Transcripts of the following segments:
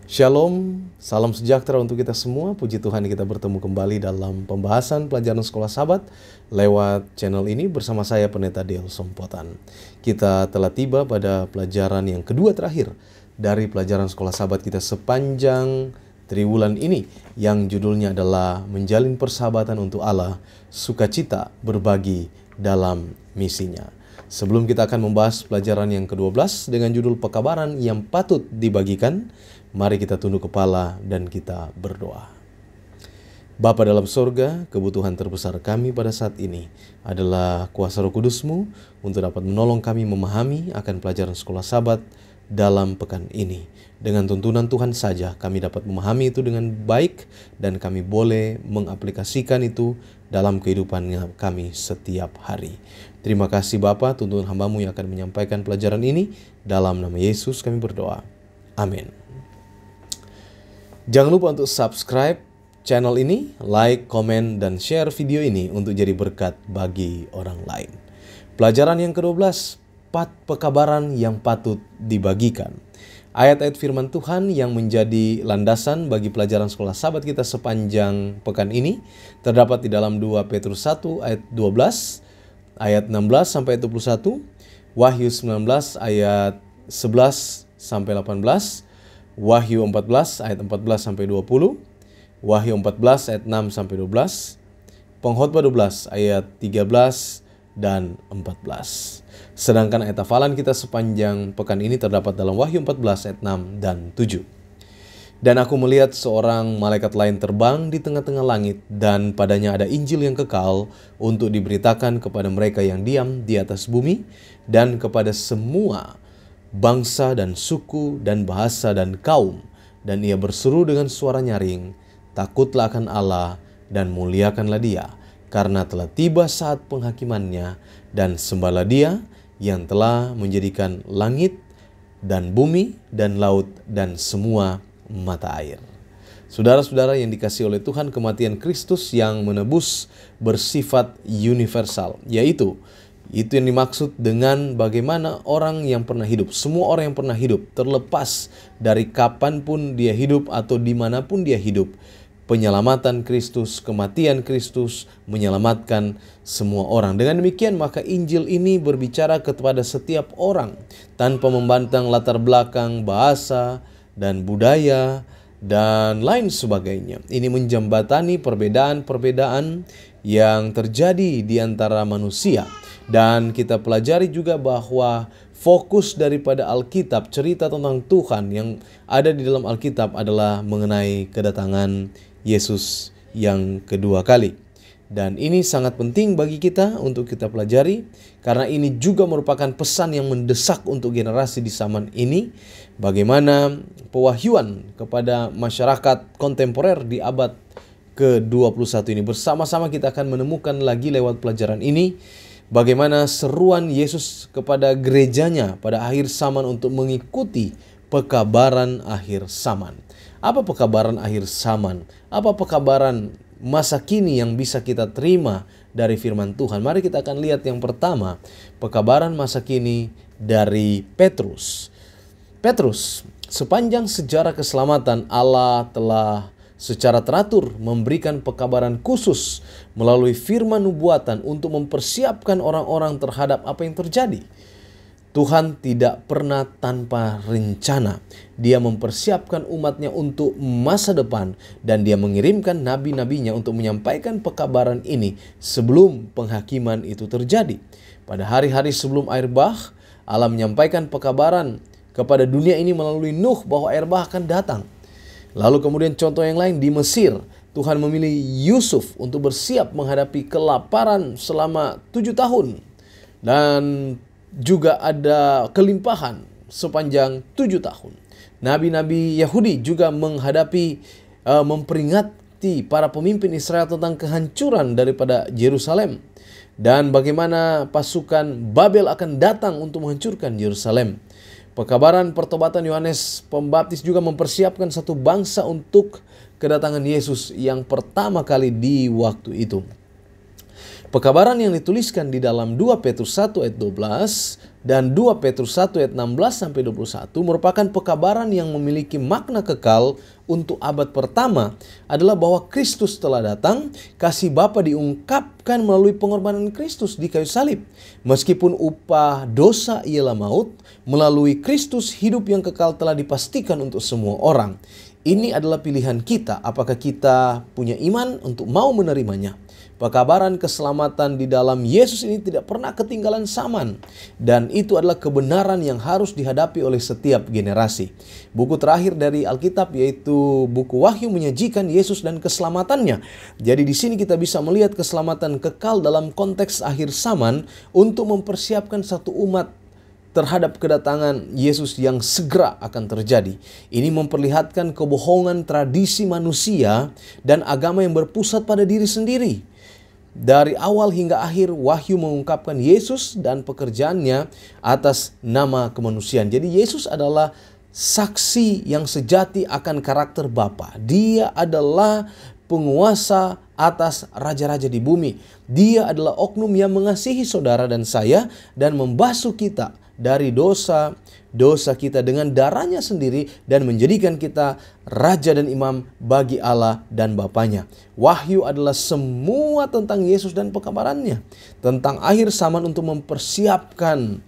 Shalom, salam sejahtera untuk kita semua. Puji Tuhan kita bertemu kembali dalam pembahasan pelajaran sekolah Sabat lewat channel ini bersama saya Pendeta Dale Sompotan. Kita telah tiba pada pelajaran yang kedua terakhir dari pelajaran sekolah Sabat kita sepanjang triwulan ini, yang judulnya adalah Menjalin Persahabatan untuk Allah, Sukacita Berbagi dalam Misinya. Sebelum kita akan membahas pelajaran yang ke-12 dengan judul Pekabaran yang Patut Dibagikan, mari kita tunduk kepala dan kita berdoa. Bapa dalam sorga, kebutuhan terbesar kami pada saat ini adalah kuasa Roh Kudus-Mu untuk dapat menolong kami memahami akan pelajaran sekolah Sabat dalam pekan ini. Dengan tuntunan Tuhan saja kami dapat memahami itu dengan baik dan kami boleh mengaplikasikan itu dalam kehidupan kami setiap hari. Terima kasih Bapa, tuntun hamba-Mu yang akan menyampaikan pelajaran ini. Dalam nama Yesus kami berdoa. Amin. Jangan lupa untuk subscribe channel ini, like, komen, dan share video ini untuk jadi berkat bagi orang lain. Pelajaran yang ke-12, pekabaran yang patut dibagikan. Ayat-ayat firman Tuhan yang menjadi landasan bagi pelajaran sekolah Sabat kita sepanjang pekan ini terdapat di dalam 2 Petrus 1 ayat 12, ayat 16 sampai 21, Wahyu 19 ayat 11 sampai 18, Wahyu 14 ayat 14 sampai 20, Wahyu 14 ayat 6 sampai 12, Pengkhotbah 12 ayat 13 dan 14. Sedangkan ayat hafalan kita sepanjang pekan ini terdapat dalam Wahyu 14 ayat 6 dan 7. Dan aku melihat seorang malaikat lain terbang di tengah-tengah langit, dan padanya ada Injil yang kekal untuk diberitakan kepada mereka yang diam di atas bumi, dan kepada semua bangsa dan suku dan bahasa dan kaum. Dan ia berseru dengan suara nyaring, takutlah akan Allah dan muliakanlah Dia, karena telah tiba saat penghakimannya, dan sembahlah Dia yang telah menjadikan langit dan bumi dan laut dan semua mata air. Saudara-saudara yang dikasihi oleh Tuhan, kematian Kristus yang menebus bersifat universal, yaitu itu yang dimaksud dengan bagaimana orang yang pernah hidup, semua orang yang pernah hidup, terlepas dari kapanpun dia hidup atau dimanapun dia hidup, penyelamatan Kristus, kematian Kristus menyelamatkan semua orang. Dengan demikian maka Injil ini berbicara kepada setiap orang tanpa membantang latar belakang, bahasa, dan budaya, dan lain sebagainya. Ini menjembatani perbedaan-perbedaan yang terjadi di antara manusia. Dan kita pelajari juga bahwa fokus daripada Alkitab, cerita tentang Tuhan yang ada di dalam Alkitab adalah mengenai kedatangan Yesus yang kedua kali. Dan ini sangat penting bagi kita untuk kita pelajari, karena ini juga merupakan pesan yang mendesak untuk generasi di zaman ini. Bagaimana pewahyuan kepada masyarakat kontemporer di abad ke-21 ini. Bersama-sama kita akan menemukan lagi lewat pelajaran ini bagaimana seruan Yesus kepada gerejanya pada akhir zaman untuk mengikuti pekabaran akhir zaman. Apa pekabaran akhir zaman? Apa pekabaran masa kini yang bisa kita terima dari firman Tuhan? Mari kita akan lihat yang pertama, pekabaran masa kini dari Petrus. Petrus, sepanjang sejarah keselamatan Allah telah secara teratur memberikan pekabaran khusus melalui firman nubuatan untuk mempersiapkan orang-orang terhadap apa yang terjadi. Tuhan tidak pernah tanpa rencana. Dia mempersiapkan umatnya untuk masa depan, dan Dia mengirimkan nabi-nabinya untuk menyampaikan pekabaran ini sebelum penghakiman itu terjadi. Pada hari-hari sebelum air bah, Allah menyampaikan pekabaran kepada dunia ini melalui Nuh bahwa air bah akan datang. Lalu kemudian contoh yang lain di Mesir, Tuhan memilih Yusuf untuk bersiap menghadapi kelaparan selama 7 tahun. Dan juga ada kelimpahan sepanjang 7 tahun. Nabi-nabi Yahudi juga memperingati para pemimpin Israel tentang kehancuran daripada Yerusalem, dan bagaimana pasukan Babel akan datang untuk menghancurkan Yerusalem. Pekabaran pertobatan Yohanes Pembaptis juga mempersiapkan satu bangsa untuk kedatangan Yesus yang pertama kali di waktu itu. Pekabaran yang dituliskan di dalam 2 Petrus 1 ayat 12 dan 2 Petrus 1 ayat 16-21 merupakan pekabaran yang memiliki makna kekal untuk abad pertama adalah bahwa Kristus telah datang, kasih Bapa diungkapkan melalui pengorbanan Kristus di kayu salib. Meskipun upah dosa ialah maut, melalui Kristus hidup yang kekal telah dipastikan untuk semua orang. Ini adalah pilihan kita, apakah kita punya iman untuk mau menerimanya. Pekabaran keselamatan di dalam Yesus ini tidak pernah ketinggalan zaman. Dan itu adalah kebenaran yang harus dihadapi oleh setiap generasi. Buku terakhir dari Alkitab yaitu buku Wahyu menyajikan Yesus dan keselamatannya. Jadi di sini kita bisa melihat keselamatan kekal dalam konteks akhir zaman untuk mempersiapkan satu umat terhadap kedatangan Yesus yang segera akan terjadi. Ini memperlihatkan kebohongan tradisi manusia dan agama yang berpusat pada diri sendiri. Dari awal hingga akhir, Wahyu mengungkapkan Yesus dan pekerjaannya atas nama kemanusiaan. Jadi Yesus adalah saksi yang sejati akan karakter Bapa. Dia adalah penguasa atas raja-raja di bumi. Dia adalah oknum yang mengasihi saudara dan saya dan membasuh kita dari dosa kita dengan darahnya sendiri dan menjadikan kita raja dan imam bagi Allah dan Bapanya. Wahyu adalah semua tentang Yesus dan pekabarannya, tentang akhir zaman untuk mempersiapkan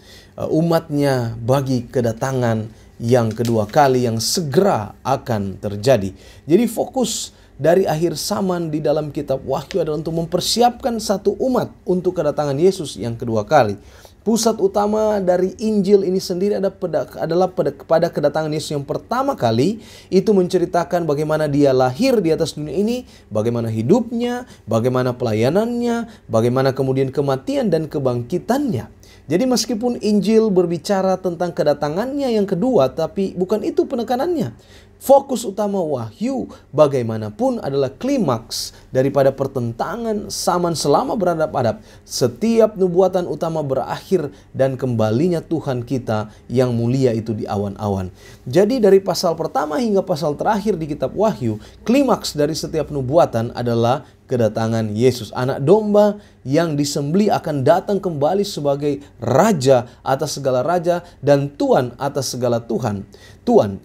umatnya bagi kedatangan yang kedua kali yang segera akan terjadi. Jadi fokus dari akhir zaman di dalam kitab Wahyu adalah untuk mempersiapkan satu umat untuk kedatangan Yesus yang kedua kali. Pusat utama dari Injil ini sendiri adalah pada kedatangan Yesus yang pertama kali. Itu menceritakan bagaimana dia lahir di atas dunia ini, bagaimana hidupnya, bagaimana pelayanannya, bagaimana kemudian kematian dan kebangkitannya. Jadi meskipun Injil berbicara tentang kedatangannya yang kedua, tapi bukan itu penekanannya. Fokus utama Wahyu bagaimanapun adalah klimaks daripada pertentangan zaman selama beradab-adab. Setiap nubuatan utama berakhir dan kembalinya Tuhan kita yang mulia itu di awan-awan. Jadi dari pasal pertama hingga pasal terakhir di kitab Wahyu, klimaks dari setiap nubuatan adalah kedatangan Yesus, anak domba yang disembelih akan datang kembali sebagai raja atas segala raja dan tuan atas segala tuhan.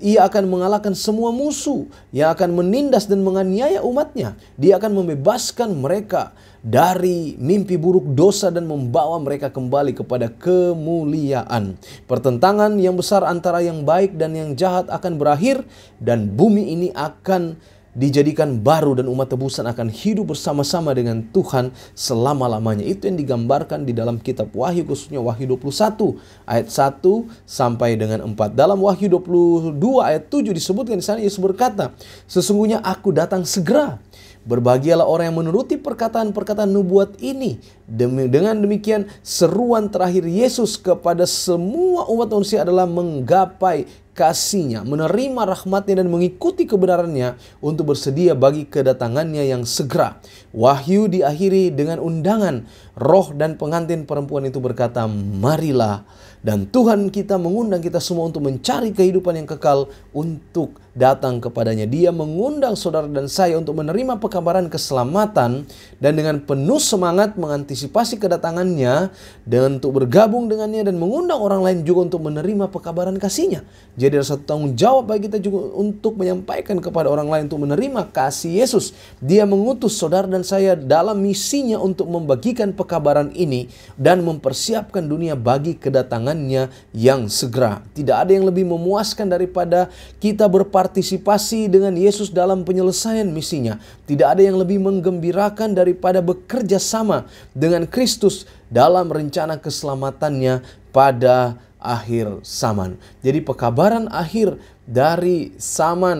Ia akan mengalahkan semua musuh yang akan menindas dan menganiaya umatnya. Dia akan membebaskan mereka dari mimpi buruk dosa dan membawa mereka kembali kepada kemuliaan. Pertentangan yang besar antara yang baik dan yang jahat akan berakhir dan bumi ini akan dijadikan baru dan umat tebusan akan hidup bersama-sama dengan Tuhan selama-lamanya. Itu yang digambarkan di dalam kitab Wahyu, khususnya Wahyu 21 ayat 1 sampai dengan 4. Dalam Wahyu 22 ayat 7 disebutkan di sana Yesus berkata, "Sesungguhnya aku datang segera. Berbahagialah orang yang menuruti perkataan-perkataan nubuat ini." Dengan demikian seruan terakhir Yesus kepada semua umat manusia adalah menggapai kasih-Nya, menerima rahmat-Nya dan mengikuti kebenaran-Nya untuk bersedia bagi kedatangannya yang segera. Wahyu diakhiri dengan undangan. Roh dan pengantin perempuan itu berkata, "Marilah." Dan Tuhan kita mengundang kita semua untuk mencari kehidupan yang kekal, untuk datang kepadanya. Dia mengundang saudara dan saya untuk menerima pekabaran keselamatan dan dengan penuh semangat mengantisipasi kedatangannya dan untuk bergabung dengannya dan mengundang orang lain juga untuk menerima pekabaran kasih-Nya. Jadi ada satu tanggung jawab bagi kita juga untuk menyampaikan kepada orang lain untuk menerima kasih Yesus. Dia mengutus saudara dan saya dalam misinya untuk membagikan pekabaran ini dan mempersiapkan dunia bagi kedatangannya yang segera. Tidak ada yang lebih memuaskan daripada kita berpartisipasi dengan Yesus dalam penyelesaian misinya. Tidak ada yang lebih menggembirakan daripada bekerja sama dengan Kristus dalam rencana keselamatannya pada akhir zaman. Jadi pekabaran akhir dari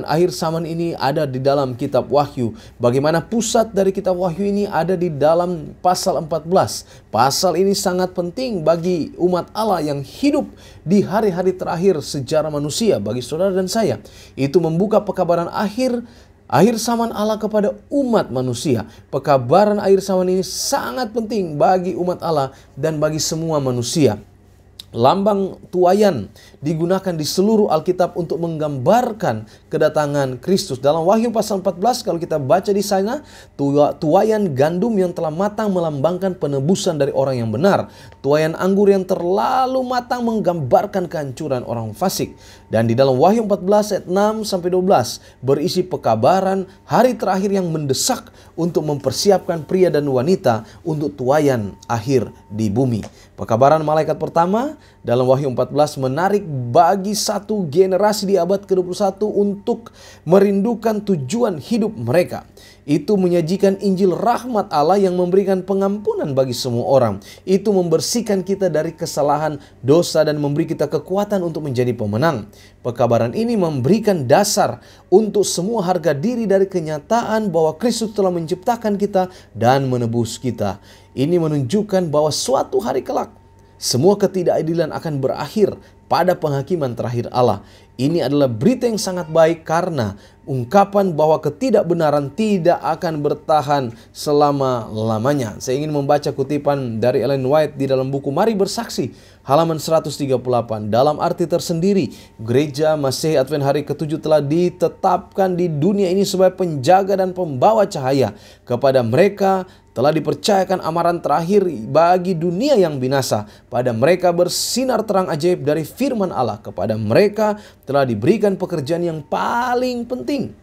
akhir zaman ini ada di dalam kitab Wahyu. Bagaimana pusat dari kitab Wahyu ini ada di dalam pasal 14. Pasal ini sangat penting bagi umat Allah yang hidup di hari-hari terakhir sejarah manusia, bagi saudara dan saya. Itu membuka pekabaran akhir zaman Allah kepada umat manusia. Pekabaran akhir zaman ini sangat penting bagi umat Allah dan bagi semua manusia. Lambang tuaian digunakan di seluruh Alkitab untuk menggambarkan kedatangan Kristus. Dalam Wahyu pasal 14 kalau kita baca di sana, tuaian gandum yang telah matang melambangkan penebusan dari orang yang benar. Tuaian anggur yang terlalu matang menggambarkan kehancuran orang fasik. Dan di dalam Wahyu 14 ayat 6 sampai 12 berisi pekabaran hari terakhir yang mendesak untuk mempersiapkan pria dan wanita untuk tuaian akhir di bumi. Pekabaran malaikat pertama dalam Wahyu 14 menarik bagi satu generasi di abad ke-21 untuk merindukan tujuan hidup mereka. Itu menyajikan Injil rahmat Allah yang memberikan pengampunan bagi semua orang. Itu membersihkan kita dari kesalahan, dosa, dan memberi kita kekuatan untuk menjadi pemenang. Pekabaran ini memberikan dasar untuk semua harga diri dari kenyataan bahwa Kristus telah menciptakan kita dan menebus kita. Ini menunjukkan bahwa suatu hari kelak semua ketidakadilan akan berakhir pada penghakiman terakhir Allah. Ini adalah berita yang sangat baik karena ungkapan bahwa ketidakbenaran tidak akan bertahan selama-lamanya. Saya ingin membaca kutipan dari Ellen White di dalam buku Mari Bersaksi, halaman 138. Dalam arti tersendiri, Gereja Masehi Advent hari ke-7 telah ditetapkan di dunia ini sebagai penjaga dan pembawa cahaya. Kepada mereka telah dipercayakan amaran terakhir bagi dunia yang binasa. Pada mereka bersinar terang ajaib dari firman Allah. Kepada mereka telah diberikan pekerjaan yang paling penting.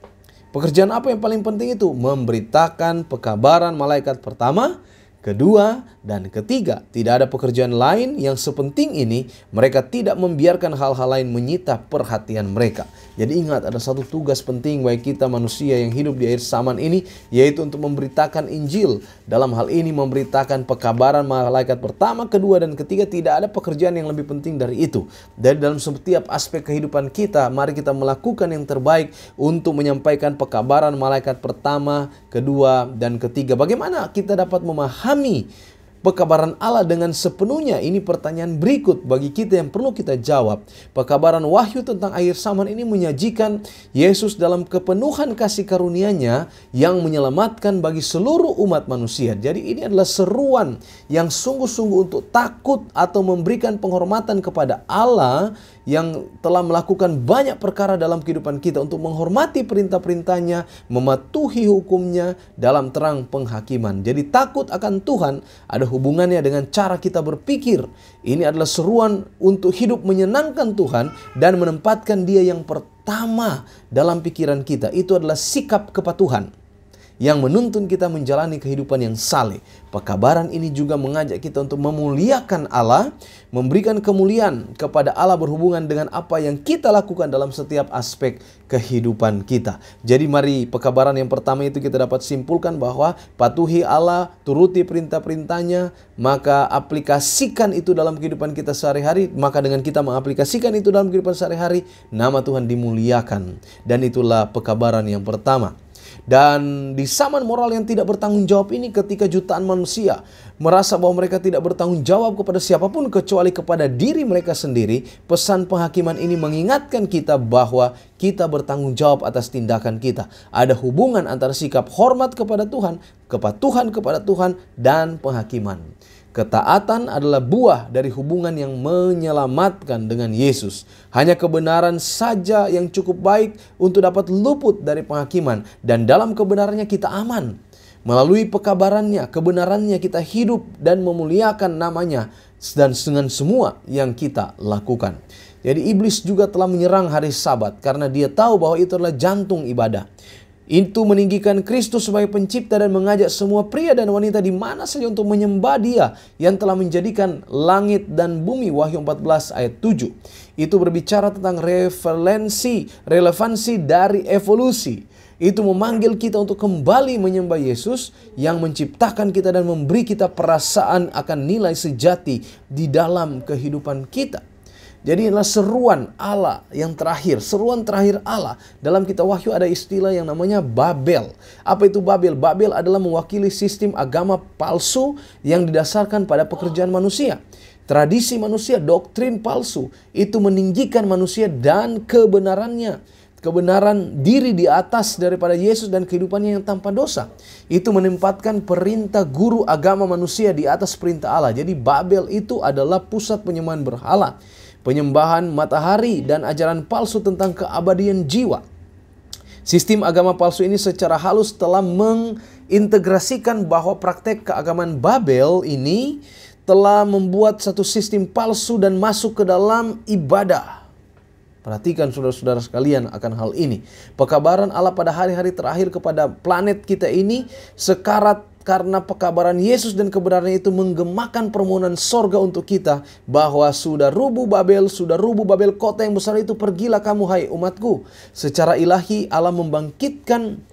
Pekerjaan apa yang paling penting itu? Memberitakan pekabaran malaikat pertama, kedua, dan ketiga. Tidak ada pekerjaan lain yang sepenting ini. Mereka tidak membiarkan hal-hal lain menyita perhatian mereka. Jadi ingat, ada satu tugas penting bagi kita manusia yang hidup di akhir zaman ini, yaitu untuk memberitakan Injil. Dalam hal ini memberitakan pekabaran malaikat pertama, kedua, dan ketiga. Tidak ada pekerjaan yang lebih penting dari itu. Dari dalam setiap aspek kehidupan kita, mari kita melakukan yang terbaik untuk menyampaikan pekabaran malaikat pertama, kedua, dan ketiga. Bagaimana kita dapat memahami pekabaran Allah dengan sepenuhnya? Ini pertanyaan berikut bagi kita yang perlu kita jawab. Pekabaran Wahyu tentang akhir zaman ini menyajikan Yesus dalam kepenuhan kasih karunia-Nya yang menyelamatkan bagi seluruh umat manusia. Jadi ini adalah seruan yang sungguh-sungguh untuk takut atau memberikan penghormatan kepada Allah yang telah melakukan banyak perkara dalam kehidupan kita, untuk menghormati perintah-perintahnya, mematuhi hukumnya dalam terang penghakiman. Jadi takut akan Tuhan ada hubungannya dengan cara kita berpikir. Ini adalah seruan untuk hidup menyenangkan Tuhan dan menempatkan Dia yang pertama dalam pikiran kita. Itu adalah sikap kepatuhan yang menuntun kita menjalani kehidupan yang saleh. Pekabaran ini juga mengajak kita untuk memuliakan Allah, memberikan kemuliaan kepada Allah berhubungan dengan apa yang kita lakukan dalam setiap aspek kehidupan kita. Jadi mari pekabaran yang pertama itu kita dapat simpulkan bahwa patuhi Allah, turuti perintah-perintahnya, maka aplikasikan itu dalam kehidupan kita sehari-hari. Maka dengan kita mengaplikasikan itu dalam kehidupan sehari-hari, nama Tuhan dimuliakan. Dan itulah pekabaran yang pertama. Dan di zaman moral yang tidak bertanggung jawab ini, ketika jutaan manusia merasa bahwa mereka tidak bertanggung jawab kepada siapapun kecuali kepada diri mereka sendiri, pesan penghakiman ini mengingatkan kita bahwa kita bertanggung jawab atas tindakan kita. Ada hubungan antara sikap hormat kepada Tuhan, kepatuhan kepada Tuhan, dan penghakiman. Ketaatan adalah buah dari hubungan yang menyelamatkan dengan Yesus. Hanya kebenaran saja yang cukup baik untuk dapat luput dari penghakiman. Dan dalam kebenarannya kita aman. Melalui pekabarannya, kebenarannya kita hidup dan memuliakan namanya. Dan dengan semua yang kita lakukan. Jadi iblis juga telah menyerang hari Sabat karena dia tahu bahwa itu adalah jantung ibadah. Itu meninggikan Kristus sebagai pencipta dan mengajak semua pria dan wanita di mana saja untuk menyembah Dia yang telah menjadikan langit dan bumi. Wahyu 14 ayat 7. Itu berbicara tentang relevansi dari evolusi. Itu memanggil kita untuk kembali menyembah Yesus yang menciptakan kita dan memberi kita perasaan akan nilai sejati di dalam kehidupan kita. Jadi inilah seruan Allah yang terakhir. Seruan terakhir Allah. Dalam kitab Wahyu ada istilah yang namanya Babel. Apa itu Babel? Babel adalah mewakili sistem agama palsu yang didasarkan pada pekerjaan manusia. Tradisi manusia, doktrin palsu. Itu meninggikan manusia dan kebenarannya. kebenaran diri di atas daripada Yesus dan kehidupannya yang tanpa dosa. Itu menempatkan perintah guru agama manusia di atas perintah Allah. Jadi Babel itu adalah pusat penyembahan berhala, penyembahan matahari, dan ajaran palsu tentang keabadian jiwa. Sistem agama palsu ini secara halus telah mengintegrasikan bahwa praktek keagamaan Babel ini telah membuat satu sistem palsu dan masuk ke dalam ibadah. Perhatikan saudara-saudara sekalian akan hal ini. Pekabaran Allah pada hari-hari terakhir kepada planet kita ini sekarat karena pekabaran Yesus dan kebenaran itu menggemakan permohonan sorga untuk kita. Bahwa sudah rubuh Babel kota yang besar itu, pergilah kamu hai umatku. Secara ilahi Allah membangkitkan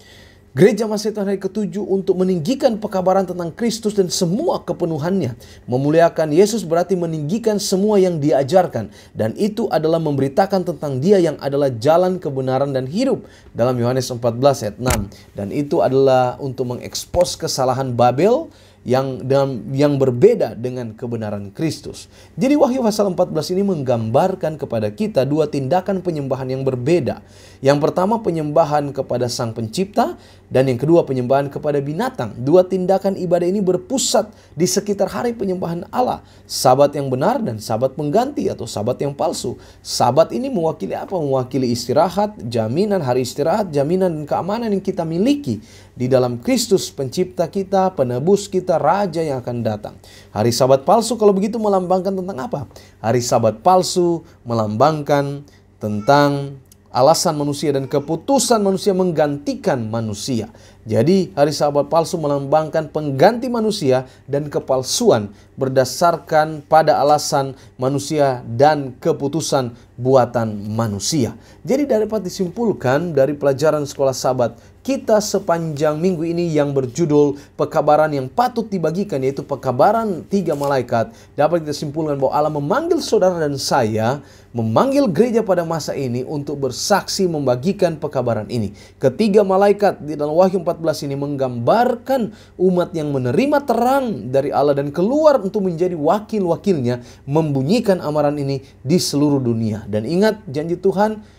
Gereja Masih Tuhan hari ke-7 untuk meninggikan pekabaran tentang Kristus dan semua kepenuhannya. Memuliakan Yesus berarti meninggikan semua yang diajarkan. Dan itu adalah memberitakan tentang Dia yang adalah jalan kebenaran dan hidup. Dalam Yohanes 14 ayat 6. Dan itu adalah untuk mengekspos kesalahan Babel yang berbeda dengan kebenaran Kristus. Jadi Wahyu pasal 14 ini menggambarkan kepada kita dua tindakan penyembahan yang berbeda. Yang pertama penyembahan kepada Sang Pencipta, dan yang kedua penyembahan kepada binatang. Dua tindakan ibadah ini berpusat di sekitar hari penyembahan Allah. Sabat yang benar dan sabat pengganti atau sabat yang palsu. Sabat ini mewakili apa? Mewakili istirahat, jaminan hari istirahat, jaminan dan keamanan yang kita miliki di dalam Kristus Pencipta kita, penebus kita, Raja yang akan datang. Hari Sabat palsu kalau begitu melambangkan tentang apa? Hari Sabat palsu melambangkan tentang alasan manusia dan keputusan manusia menggantikan manusia. Jadi hari Sabat palsu melambangkan pengganti manusia dan kepalsuan berdasarkan pada alasan manusia dan keputusan buatan manusia. Jadi dapat disimpulkan dari pelajaran sekolah Sabat kita sepanjang minggu ini yang berjudul pekabaran yang patut dibagikan, yaitu pekabaran 3 malaikat. Dapat kita simpulkan bahwa Allah memanggil saudara dan saya, memanggil gereja pada masa ini untuk bersaksi membagikan pekabaran ini. Ketiga malaikat di dalam Wahyu 14 ini menggambarkan umat yang menerima terang dari Allah dan keluar untuk menjadi wakil-wakilnya membunyikan amaran ini di seluruh dunia. Dan ingat janji Tuhan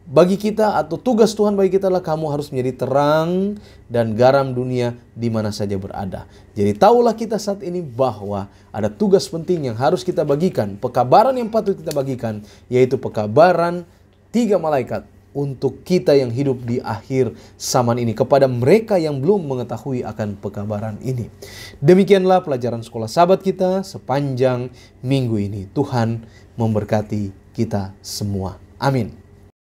bagi kita atau tugas Tuhan bagi kita adalah kamu harus menjadi terang dan garam dunia di mana saja berada. Jadi tahulah kita saat ini bahwa ada tugas penting yang harus kita bagikan. Pekabaran yang patut kita bagikan yaitu pekabaran 3 malaikat untuk kita yang hidup di akhir zaman ini, kepada mereka yang belum mengetahui akan pekabaran ini. Demikianlah pelajaran sekolah Sabat kita sepanjang minggu ini. Tuhan memberkati kita semua. Amin.